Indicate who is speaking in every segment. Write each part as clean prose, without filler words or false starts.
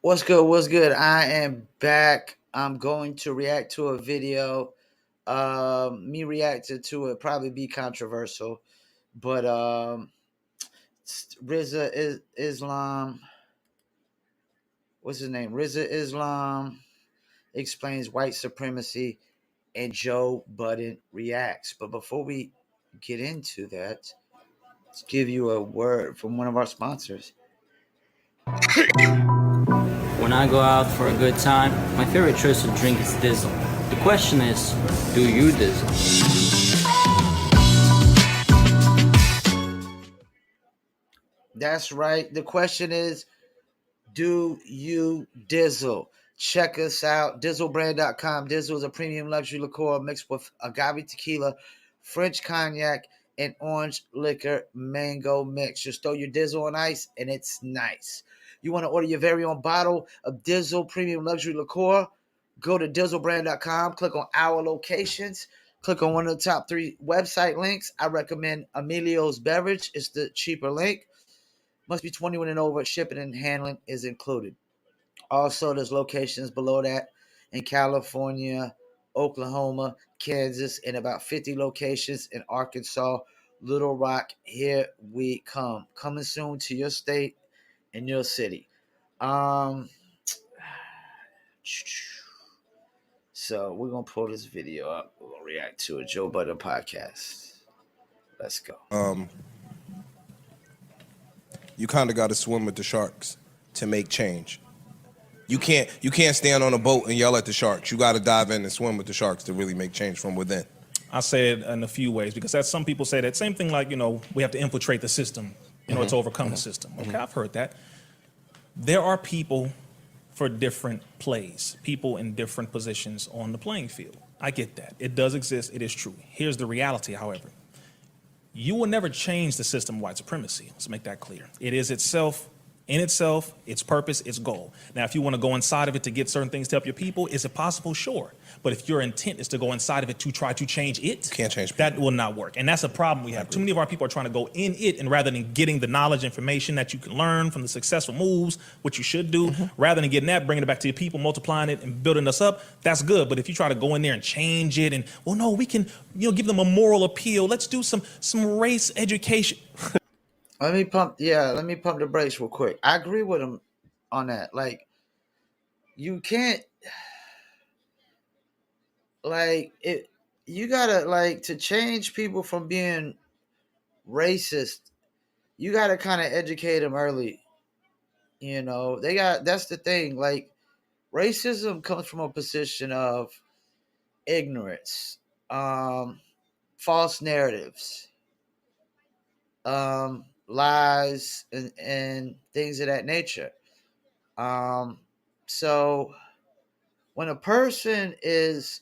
Speaker 1: What's good? What's good? I am back. I'm going to react to a video. Me reacting to it probably be controversial, but Rizza is Islam. What's his name? Rizza Islam explains white supremacy, and Joe Budden reacts. But before we get into that, let's give you a word from one of our sponsors.
Speaker 2: When I go out for a good time, my favorite choice of drink is Dizzle. The question is, do you Dizzle?
Speaker 1: That's right. The question is, do you Dizzle? Check us out, dizzlebrand.com. Dizzle is a premium luxury liqueur mixed with agave tequila, French cognac, and orange liquor mango mix. Just throw your Dizzle on ice, and it's nice. You want to order your very own bottle of Dizzle premium luxury liqueur? Go to dizzlebrand.com, click on our locations, click on one of the top 3 website links. I recommend Emilio's Beverage. It's the cheaper link. Must be 21 and over. Shipping and handling is included. Also, there's locations below that in California, Oklahoma, Kansas, and about 50 locations in Arkansas, Little Rock. Here we come. Coming soon to your state and your city. So we're going to pull this video up. We're going to react to a Joe Budden podcast. Let's go.
Speaker 3: You kind of got to swim with the sharks to make change. You can't stand on a boat and yell at the sharks. You got to dive in and swim with the sharks to really make change from within.
Speaker 4: I say it in a few ways because as some people say that same thing, like, we have to infiltrate the system in order to overcome the system. Okay, I've heard that. There are people for different plays, people in different positions on the playing field. I get that. It does exist. It is true. Here's the reality, however. You will never change the system of white supremacy. Let's make that clear. It is itself, in itself, its purpose, its goal. Now, if you want to go inside of it to get certain things to help your people, is it possible? Sure. But if your intent is to go inside of it to try to change it,
Speaker 3: can't change people.
Speaker 4: That will not work. And that's a problem we have. Too many of our people are trying to go in it, and rather than getting the knowledge, information that you can learn from the successful moves, what you should do, rather than getting that, bringing it back to your people, multiplying it and building us up, that's good. But if you try to go in there and change it and, well, no, we can, give them a moral appeal. Let's do some race education.
Speaker 1: Let me pump the brakes real quick. I agree with him on that. Like, you can't, you gotta, to change people from being racist, you gotta kind of educate them early. That's the thing. Like, racism comes from a position of ignorance, false narratives, lies, and things of that nature. So when a person is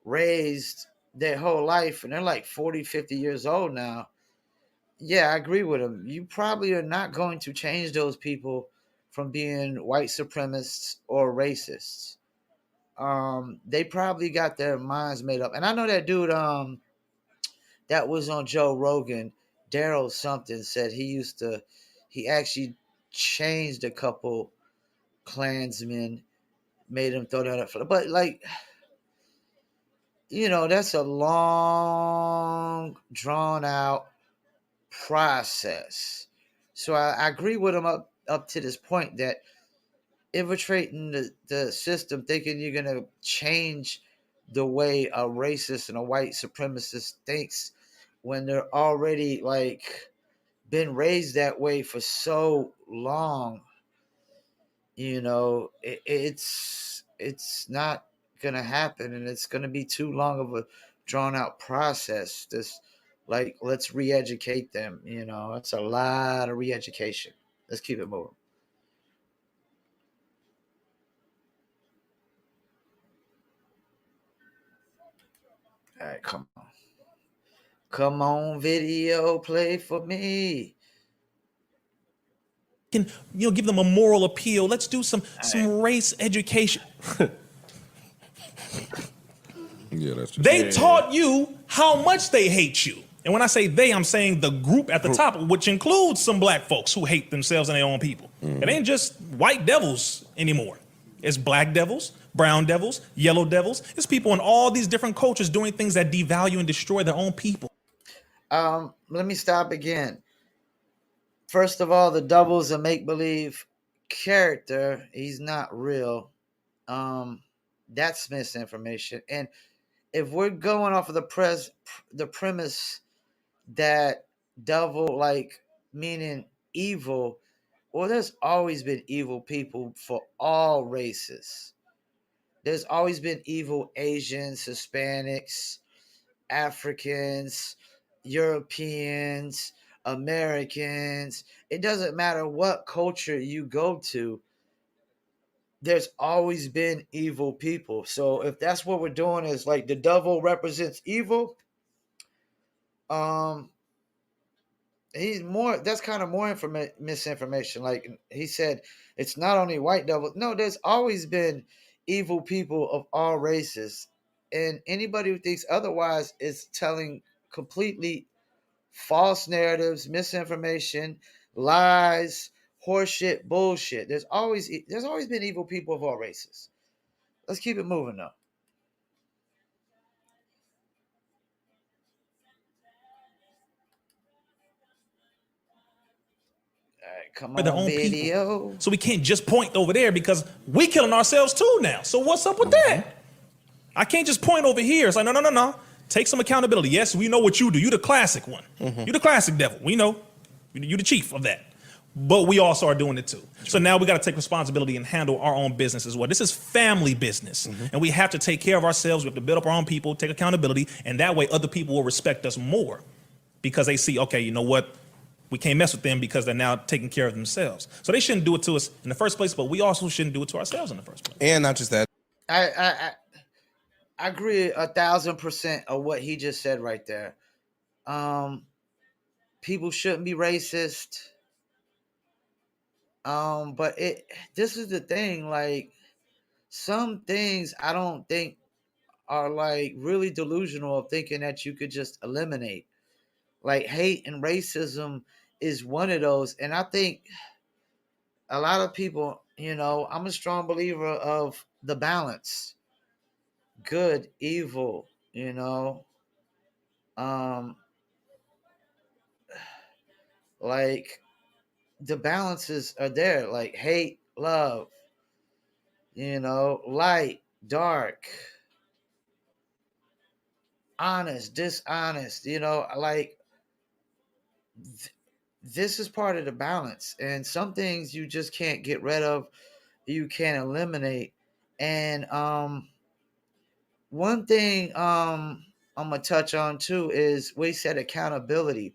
Speaker 1: raised their whole life and they're like 40, 50 years old now, yeah, I agree with them. You probably are not going to change those people from being white supremacists or racists. They probably got their minds made up. And I know that dude that was on Joe Rogan, Daryl something, said he actually changed a couple Klansmen, made him throw down that flag. But that's a long, drawn out process. So I agree with him up to this point that infiltrating the system, thinking you're gonna change the way a racist and a white supremacist thinks when they're already been raised that way for so long, it's not gonna happen, and it's gonna be too long of a drawn out process. Let's re-educate them. It's a lot of re-education. Let's keep it moving. All right, come on. Come on, video, play for me.
Speaker 4: Can give them a moral appeal. Let's do some race education.
Speaker 3: Yeah, that's just
Speaker 4: They taught you how much they hate you. And when I say they, I'm saying the group at the top, which includes some black folks who hate themselves and their own people. It ain't just white devils anymore. It's black devils, brown devils, yellow devils. It's people in all these different cultures doing things that devalue and destroy their own people.
Speaker 1: Let me stop again. First of all, the double's a make-believe character. He's not real. That's misinformation. And if we're going off of the premise that devil, like, meaning evil, well, there's always been evil people for all races. There's always been evil Asians, Hispanics, Africans, Europeans, Americans. It doesn't matter what culture you go to, there's always been evil people. So if that's what we're doing is like the devil represents evil, he's more, that's kind of more misinformation. Like he said, it's not only white devil. No, there's always been evil people of all races. And anybody who thinks otherwise is telling completely false narratives, misinformation, lies, horseshit, bullshit. There's always been evil people of all races. Let's keep it moving though. All right, come
Speaker 4: For their
Speaker 1: on,
Speaker 4: own
Speaker 1: video.
Speaker 4: people. So we can't just point over there because we killing ourselves too now. So what's up with that? I can't just point over here. It's like, no. Take some accountability. Yes, we know what you do. You the classic one. You the classic devil. We know. You the chief of that. But we also are doing it too. So now we got to take responsibility and handle our own business as well. This is family business. And we have to take care of ourselves. We have to build up our own people, take accountability. And that way other people will respect us more because they see, okay, you know what? We can't mess with them because they're now taking care of themselves. So they shouldn't do it to us in the first place, but we also shouldn't do it to ourselves in the first place.
Speaker 3: And not just that.
Speaker 1: I agree 1,000% of what he just said right there. People shouldn't be racist. But this is the thing, like some things I don't think are like really delusional of thinking that you could just eliminate. Like hate and racism is one of those. And I think a lot of people, I'm a strong believer of the balance. Good, evil, like the balances are there, like hate, love, light, dark, honest, dishonest, like this is part of the balance. And some things you just can't get rid of, you can't eliminate. And one thing I'm gonna touch on too is we said accountability.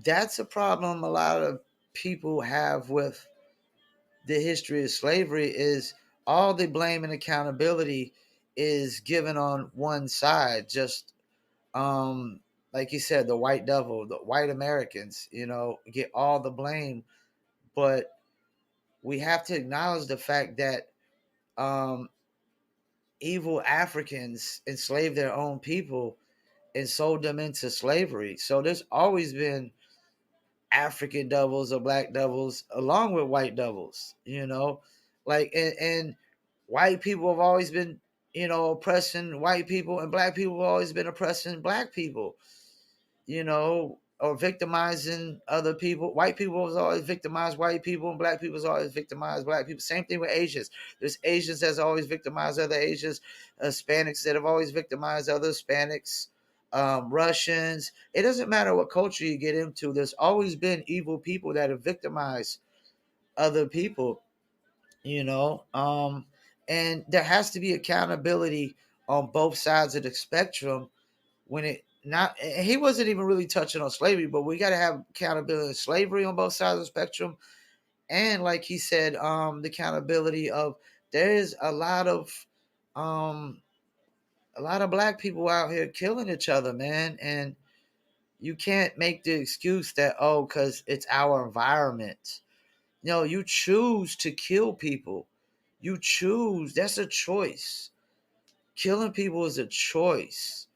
Speaker 1: That's a problem a lot of people have with the history of slavery is all the blame and accountability is given on one side. Just like you said, the white devil, the white Americans, get all the blame. But we have to acknowledge the fact that evil Africans enslaved their own people and sold them into slavery. So there's always been African devils or black devils along with white devils, like, and white people have always been, oppressing white people, and black people have always been oppressing black people, or victimizing other people. White people has always victimized white people, and black people has always victimized black people. Same thing with Asians. There's Asians that's always victimized other Asians, Hispanics that have always victimized other Hispanics, Russians. It doesn't matter what culture you get into. There's always been evil people that have victimized other people, and there has to be accountability on both sides of the spectrum. When it not, he wasn't even really touching on slavery, but we got to have accountability of slavery on both sides of the spectrum. And like he said, the accountability of there's a lot of black people out here killing each other, man. And you can't make the excuse that, because it's our environment. You choose to kill people. You choose. That's a choice. Killing people is a choice,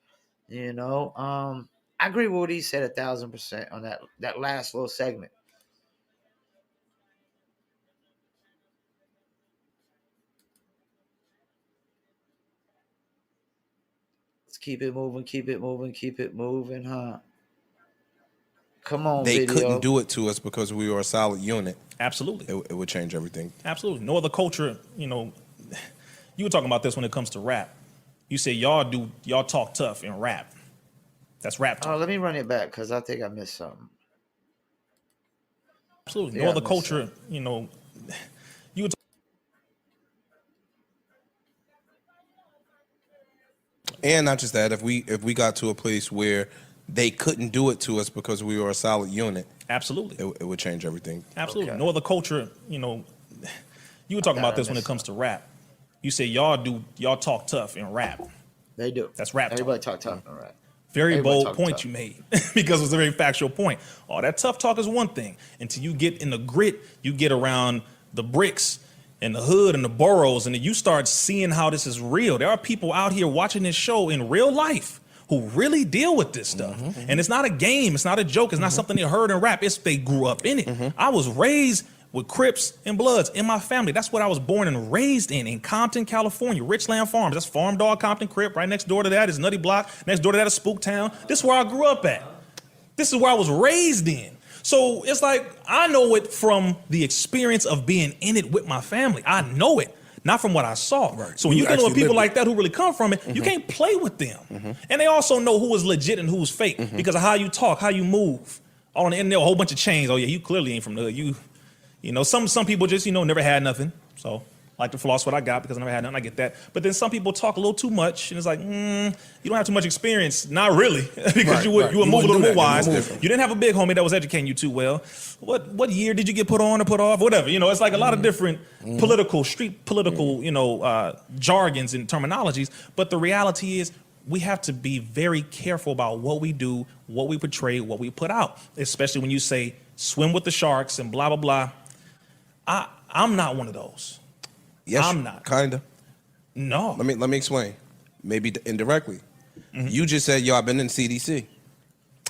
Speaker 1: I agree with what he said 1,000% on that last little segment. Let's keep it moving, keep it moving, keep it moving, huh? Come on,
Speaker 3: They
Speaker 1: video.
Speaker 3: couldn't do it to us because we were a solid unit.
Speaker 4: Absolutely.
Speaker 3: It would change everything.
Speaker 4: Absolutely. No other culture, you were talking about this when it comes to rap. You say y'all talk tough in rap. That's rap talk.
Speaker 1: Oh, let me run it back because I think I missed something.
Speaker 4: Absolutely.
Speaker 1: Yeah,
Speaker 4: No other culture, you were
Speaker 3: And not just that, if we got to a place where they couldn't do it to us because we were a solid unit,
Speaker 4: absolutely.
Speaker 3: it would change everything.
Speaker 4: Absolutely.
Speaker 1: Okay.
Speaker 4: No other culture, you were talking about this when it comes to rap. You say y'all talk tough in rap.
Speaker 1: They do.
Speaker 4: That's rap talk.
Speaker 1: Everybody talk tough in rap.
Speaker 4: Very
Speaker 1: Everybody
Speaker 4: bold
Speaker 1: talk
Speaker 4: point
Speaker 1: tough.
Speaker 4: you made because it was a very factual point. All that tough talk is one thing. Until you get in the grit, you get around the bricks and the hood and the boroughs, and then you start seeing how this is real. There are people out here watching this show in real life who really deal with this stuff. And it's not a game. It's not a joke. It's not something they heard in rap. It's they grew up in it. I was raised with Crips and Bloods in my family. That's what I was born and raised in Compton, California, Richland Farms. That's Farm Dog, Compton, Crip. Right next door to that is Nutty Block. Next door to that is Spooktown. This is where I grew up at. This is where I was raised in. So it's like, I know it from the experience of being in it with my family. I know it, not from what I saw.
Speaker 3: Right.
Speaker 4: So when
Speaker 3: You
Speaker 4: you dealing with
Speaker 3: actually
Speaker 4: people
Speaker 3: lived
Speaker 4: like that who really come from it, you can't play with them. And they also know who is legit and who's fake because of how you talk, how you move. On the internet, a whole bunch of chains. Oh yeah, you clearly ain't from the hood. Some people just, never had nothing. So I like to floss what I got because I never had nothing. I get that. But then some people talk a little too much, and it's like, you don't have too much experience. Not really, because you would move a little more wise. You didn't have a big homie that was educating you too well. What year did you get put on or put off? Whatever. It's like a lot of different street political, jargons and terminologies. But the reality is, we have to be very careful about what we do, what we portray, what we put out. Especially when you say swim with the sharks and blah blah blah. I'm not one of those.
Speaker 3: Yes,
Speaker 4: I'm not.
Speaker 3: Kinda.
Speaker 4: No.
Speaker 3: Let me explain. Maybe indirectly. You just said, yo, I've been in CDC.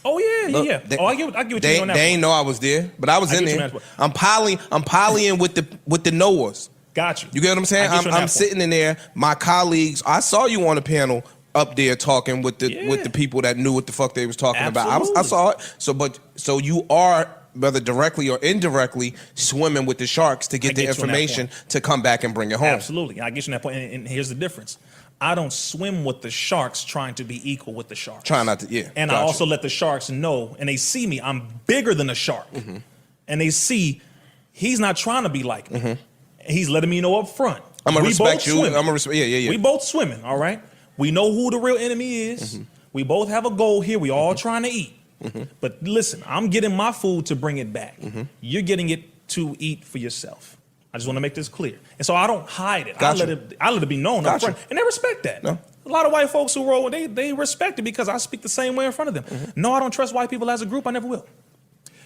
Speaker 4: Oh yeah,
Speaker 3: Look,
Speaker 4: yeah. I get what you mean on that.
Speaker 3: They ain't know I was there, but I was in
Speaker 4: get you
Speaker 3: there.
Speaker 4: on that
Speaker 3: I'm polying with the Noahs.
Speaker 4: Got you.
Speaker 3: You get what I'm saying?
Speaker 4: I get you on
Speaker 3: I'm
Speaker 4: that
Speaker 3: sitting in there. My colleagues, I saw you on the panel up there talking with the people that knew what the fuck they was talking about. I saw it. So you are, whether directly or indirectly, swimming with the sharks to get the information to come back and bring it home.
Speaker 4: Absolutely. I get you on that point. And here's the difference. I don't swim with the sharks trying to be equal with the sharks.
Speaker 3: Try not to, yeah.
Speaker 4: And I also let the sharks know, and they see me, I'm bigger than a shark. And they see he's not trying to be like me. He's letting me know up front.
Speaker 3: I'm gonna respect you.
Speaker 4: Swimming.
Speaker 3: I'm gonna respect. Yeah.
Speaker 4: We both swimming, all right? We know who the real enemy is. We both have a goal here. We all trying to eat. But listen, I'm getting my food to bring it back. You're getting it to eat for yourself. I just want to make this clear. And so I don't hide it.
Speaker 3: Gotcha.
Speaker 4: I let it be known up front. And they respect that.
Speaker 3: No.
Speaker 4: A lot of white folks who roll, they respect it because I speak the same way in front of them. No, I don't trust white people as a group. I never will.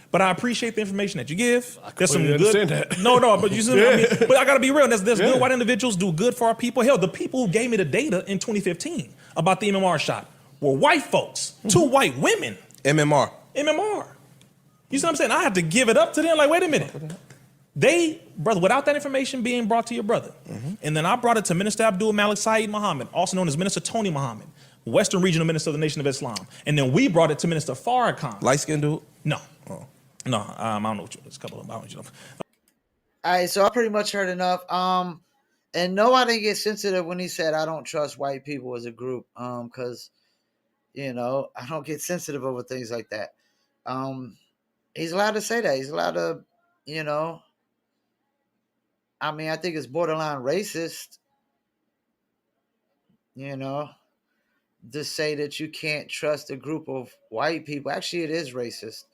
Speaker 4: But I appreciate the information that you give. There's some good.
Speaker 5: That.
Speaker 4: No, but you see what I mean? But I gotta be real. There's good white individuals do good for our people. Hell, the people who gave me the data in 2015 about the MMR shot were white folks, 2 white women.
Speaker 3: MMR.
Speaker 4: You see what I'm saying? I had to give it up to them. Like, wait a minute. Brother, without that information being brought to your brother, and then I brought it to Minister Abdul Malik Saeed Muhammad, also known as Minister Tony Muhammad, Western Regional Minister of the Nation of Islam, and then we brought it to Minister Farrakhan.
Speaker 3: Light-skinned dude?
Speaker 4: No. No, I don't know what you. There's a couple of them. I don't know.
Speaker 1: All right, so I pretty much heard enough. And no, I didn't get sensitive when he said I don't trust white people as a group. Because I don't get sensitive over things like that. He's allowed to say that. He's allowed to, I think it's borderline racist, to say that you can't trust a group of white people. Actually, it is racist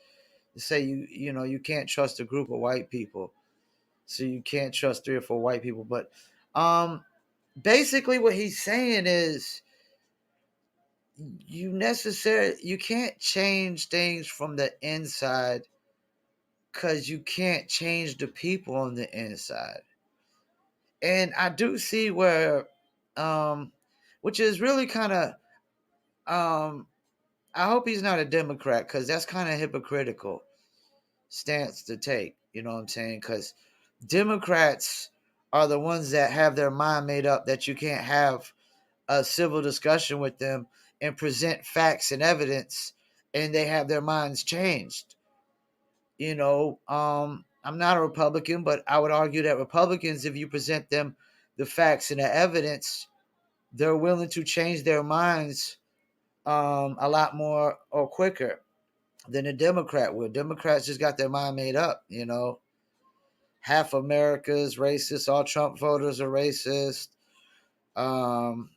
Speaker 1: to say you can't trust a group of white people. So you can't trust 3 or 4 white people. But basically what he's saying is you can't change things from the inside because you can't change the people on the inside. And I do see where, which is really kind of I hope he's not a Democrat, because that's kind of hypocritical stance to take. You know what I'm saying? Because Democrats are the ones that have their mind made up that you can't have a civil discussion with them and present facts and evidence, and they have their minds changed. I'm not a Republican, but I would argue that Republicans, if you present them the facts and the evidence, they're willing to change their minds a lot more or quicker than a Democrat would. Democrats just got their mind made up. Half America's racist. All Trump voters are racist. Um,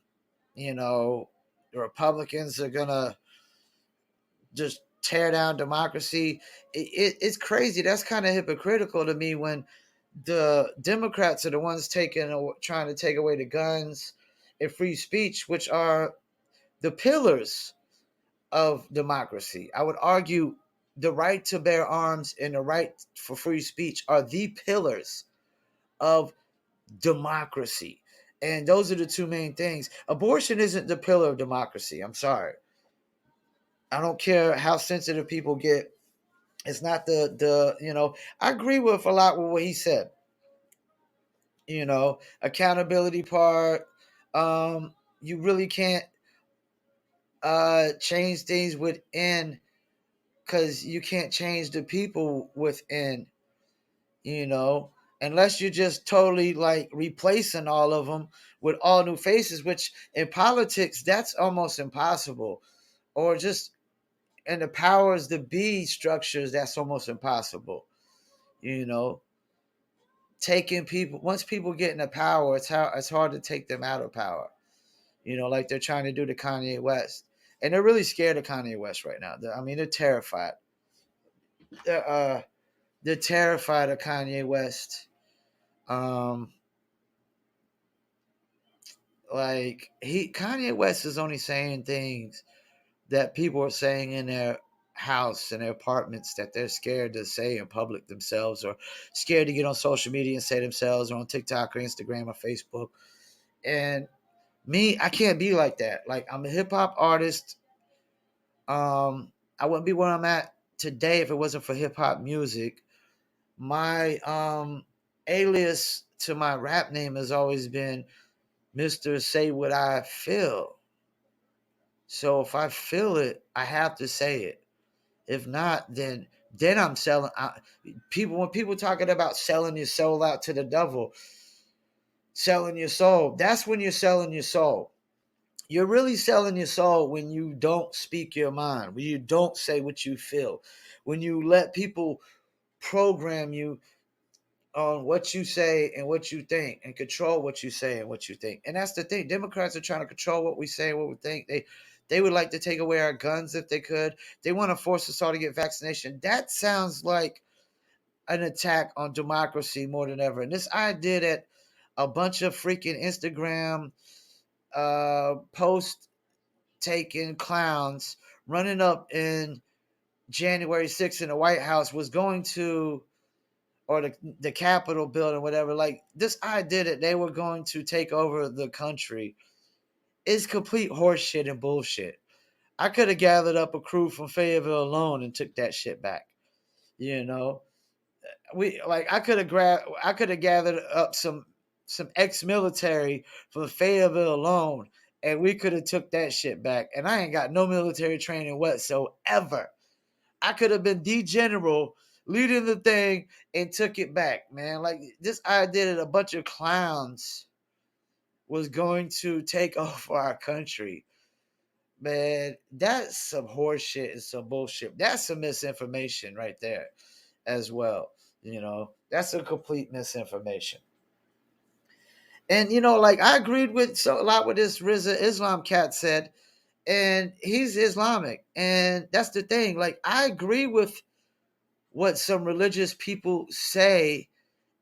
Speaker 1: the Republicans are gonna just tear down democracy. It's crazy. That's kind of hypocritical to me when the Democrats are the ones trying to take away the guns and free speech, which are the pillars of democracy. I would argue the right to bear arms and the right for free speech are the pillars of democracy. And those are the two main things. Abortion isn't the pillar of democracy. I'm sorry. I don't care how sensitive people get. It's not I agree with a lot with what he said. Accountability part. You really can't change things within, because you can't change the people within, unless you're just totally like replacing all of them with all new faces, which in politics, that's almost impossible. Or just in the powers that be structures, that's almost impossible. Taking people, once people get into power, it's hard to take them out of power. Like they're trying to do to Kanye West. And they're really scared of Kanye West right now. They're terrified. They're terrified of Kanye West. Kanye West is only saying things that people are saying in their house and their apartments that they're scared to say in public themselves, or scared to get on social media and say themselves, or on TikTok or Instagram or Facebook. And me, I can't be like that. Like, I'm a hip hop artist. I wouldn't be where I'm at today if it wasn't for hip hop music. My alias to my rap name has always been Mr. Say What I Feel. So if I feel it, I have to say it. If not, then I'm selling. When people talking about selling your soul out to the devil, selling your soul, that's when you're selling your soul. You're really selling your soul when you don't speak your mind, when you don't say what you feel, when you let people program you on what you say and what you think, and control what you say and what you think. And that's the thing. Democrats are trying to control what we say and what we think. They would like to take away our guns if they could. They want to force us all to get vaccination. That sounds like an attack on democracy more than ever. And this idea that a bunch of freaking Instagram post taking clowns running up in January 6th in the White House was going to, or the Capitol building, whatever, like this idea that they were going to take over the country is complete horseshit and bullshit. I could have gathered up a crew from Fayetteville alone and took that shit back. I could have gathered up some ex-military from Fayetteville alone, and we could have took that shit back. And I ain't got no military training whatsoever. I could have been the general leading the thing and took it back, man. Like, this idea that a bunch of clowns was going to take over our country, man, that's some horse shit and some bullshit. That's some misinformation right there as well. That's a complete misinformation. And I agreed with a lot with this Rizza Islam cat said, and he's Islamic, and that's the thing. Like, I agree with what some religious people say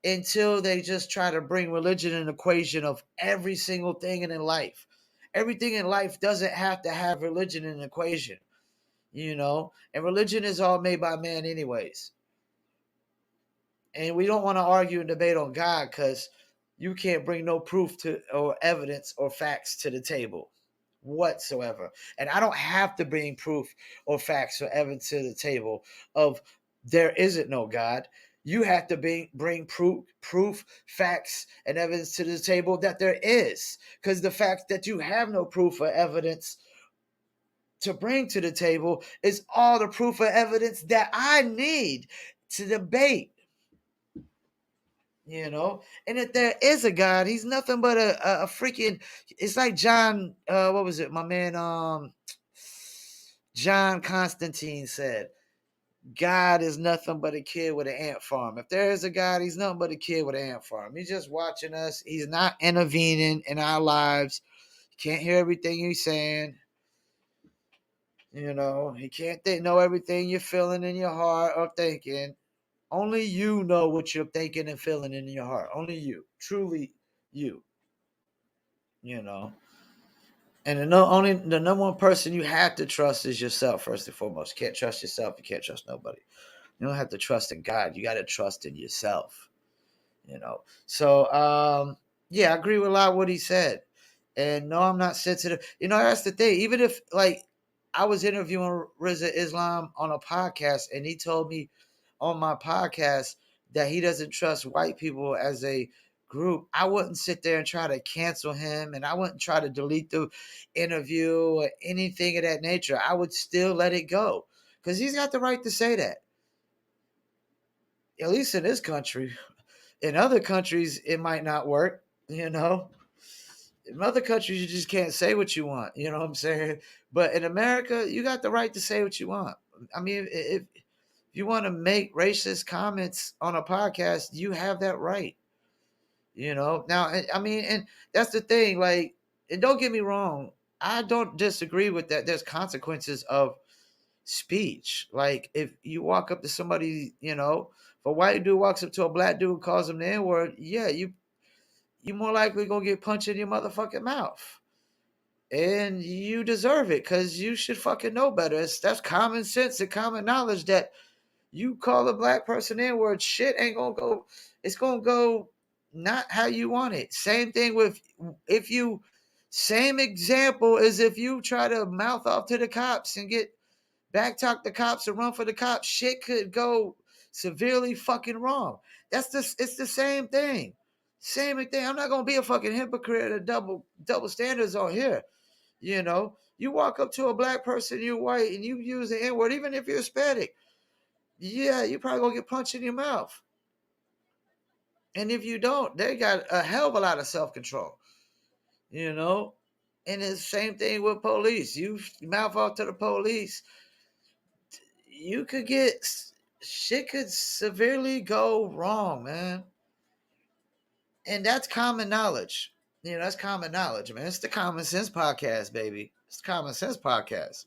Speaker 1: until they just try to bring religion in an equation of every single thing in life. Everything in life doesn't have to have religion in an equation, and religion is all made by man anyways. And we don't want to argue and debate on God, because you can't bring no proof to or evidence or facts to the table. whatsoever. And I don't have to bring proof or facts or evidence to the table of there isn't no God. You have to bring proof, facts, and evidence to the table that there is. Because the fact that you have no proof or evidence to bring to the table is all the proof or evidence that I need to debate. And if there is a God, he's nothing but a freaking. It's like John. What was it? My man, John Constantine said, God is nothing but a kid with an ant farm. If there is a God, he's nothing but a kid with an ant farm. He's just watching us. He's not intervening in our lives. You can't hear everything he's saying. He can't know everything you're feeling in your heart or thinking. Only you know what you're thinking and feeling in your heart. Only you. Truly you. And the number one person you have to trust is yourself, first and foremost. You can't trust yourself. You can't trust nobody. You don't have to trust in God. You got to trust in yourself. So, yeah, I agree with a lot of what he said. And no, I'm not sensitive. That's the thing. Even if, like, I was interviewing Rizza Islam on a podcast, and he told me on my podcast that he doesn't trust white people as a group, I wouldn't sit there and try to cancel him, and I wouldn't try to delete the interview or anything of that nature. I would still let it go because he's got the right to say that. At least in this country. In other countries, it might not work, In other countries, you just can't say what you want. You know what I'm saying? But in America, you got the right to say what you want. I mean, if you want to make racist comments on a podcast, you have that right. Now, I mean, and that's the thing. Like, and don't get me wrong, I don't disagree with that. There's consequences of speech. Like, if you walk up to somebody, if a white dude walks up to a black dude and calls him the N-word, yeah, you more likely gonna get punched in your motherfucking mouth. And you deserve it because you should fucking know better. That's common sense and common knowledge that you call a black person N-word, shit ain't gonna go. It's gonna go not how you want it. Same thing with same example as if you try to mouth off to the cops and get back talk the cops and run for the cops. Shit could go severely fucking wrong. It's the same thing. Same thing. I'm not gonna be a fucking hypocrite or double standards on here. You walk up to a black person, you're white, and you use the N-word, even if you're Hispanic. Yeah, you probably gonna get punched in your mouth. And if you don't, they got a hell of a lot of self-control. And it's the same thing with police. You mouth off to the police, you could get shit could severely go wrong, man. And that's common knowledge. That's common knowledge, man. It's the Common Sense Podcast, baby. It's the Common Sense Podcast.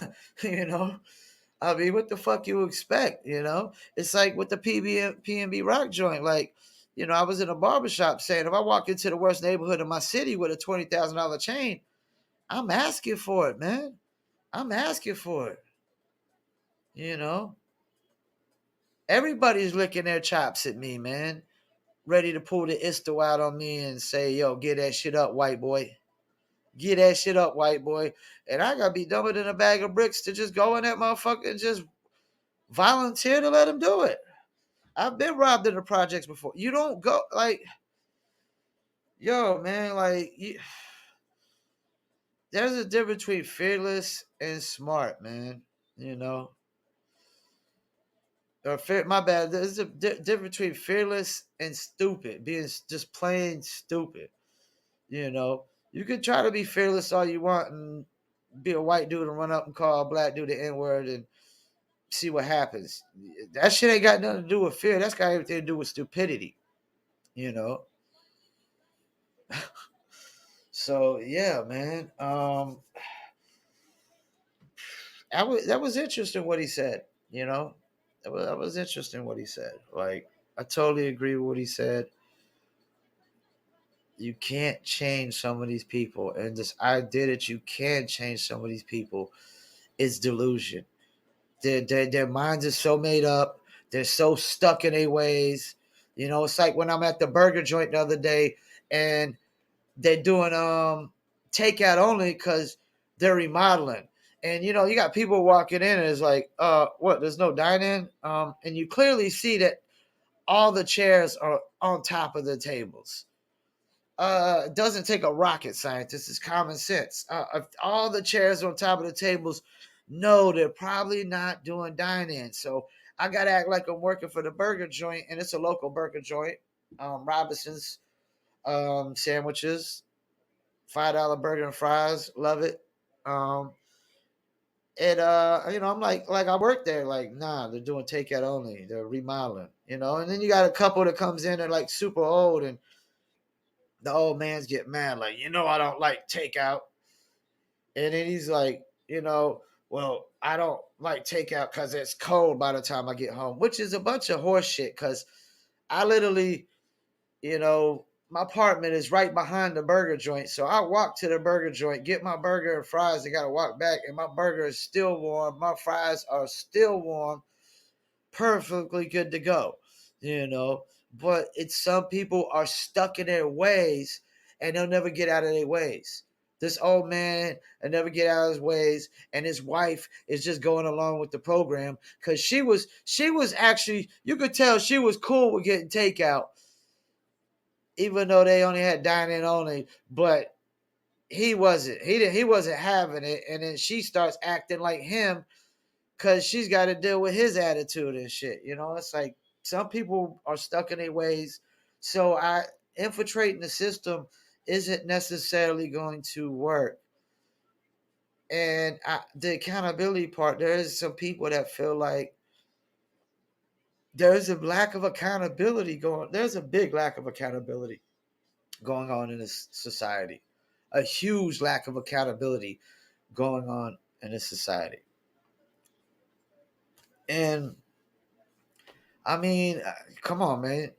Speaker 1: I mean, what the fuck you expect, It's like with the PNB Rock joint. Like, I was in a barbershop saying, if I walk into the worst neighborhood in my city with a $20,000 chain, I'm asking for it, man. I'm asking for it, Everybody's licking their chops at me, man. Ready to pull the isto out on me and say, yo, get that shit up, white boy. Get that shit up, white boy. And I gotta be dumber than a bag of bricks to just go in that motherfucker and just volunteer to let him do it. I've been robbed in the projects before. You don't go, like, yo, man, like, there's a difference between fearless and smart, man. My bad. There's a difference between fearless and stupid, being just plain stupid. You can try to be fearless all you want and be a white dude and run up and call a black dude the N-word and see what happens. That shit ain't got nothing to do with fear. That's got everything to do with stupidity. So yeah, man. That was interesting what he said. That was interesting what he said. Like, I totally agree with what he said. You can't change some of these people, and this idea that you can change some of these people is delusion. Their minds are so made up. They're so stuck in their ways. It's like when I'm at the burger joint the other day, and they're doing takeout only because they're remodeling. And you got people walking in and it's like, what? There's no dine-in, and you clearly see that all the chairs are on top of the tables. It doesn't take a rocket scientist; it's common sense. If all the chairs on top of the tables, no, they're probably not doing dine-in. So I gotta act like I'm working for the burger joint, and it's a local burger joint, Robinson's sandwiches, $5 burger and fries, love it. I'm like I work there, like, nah, they're doing takeout only, they're remodeling, and then you got a couple that comes in, they're like super old, and the old man's get mad, like, I don't like takeout. And then he's like, well, I don't like takeout because it's cold by the time I get home, which is a bunch of horse shit. Because I literally, my apartment is right behind the burger joint. So I walk to the burger joint, get my burger and fries, and got to walk back. And my burger is still warm. My fries are still warm. Perfectly good to go, But it's some people are stuck in their ways and they'll never get out of their ways. This old man will never get out of his ways, and his wife is just going along with the program because she was actually, you could tell she was cool with getting takeout, even though they only had dine-in only. But he wasn't. He wasn't having it, and then she starts acting like him because she's got to deal with his attitude and shit. It's like some people are stuck in their ways. So infiltrating the system isn't necessarily going to work. And the accountability part, there is some people that feel like there's a lack of accountability there's a big lack of accountability going on in this society. A huge lack of accountability going on in this society. And I mean, come on, man.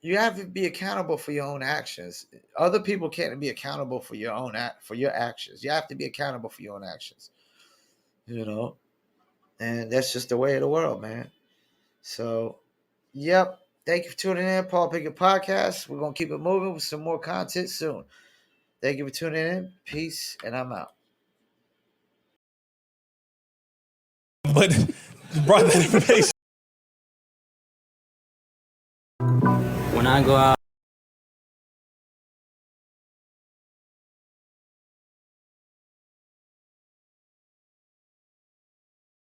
Speaker 1: You have to be accountable for your own actions. Other people can't be accountable for your actions. You have to be accountable for your own actions. And that's just the way of the world, man. So, yep. Thank you for tuning in, Paul Pickett Podcast. We're gonna keep it moving with some more content soon. Thank you for tuning in. Peace, and I'm out.
Speaker 4: But brought that information.
Speaker 2: When I go out.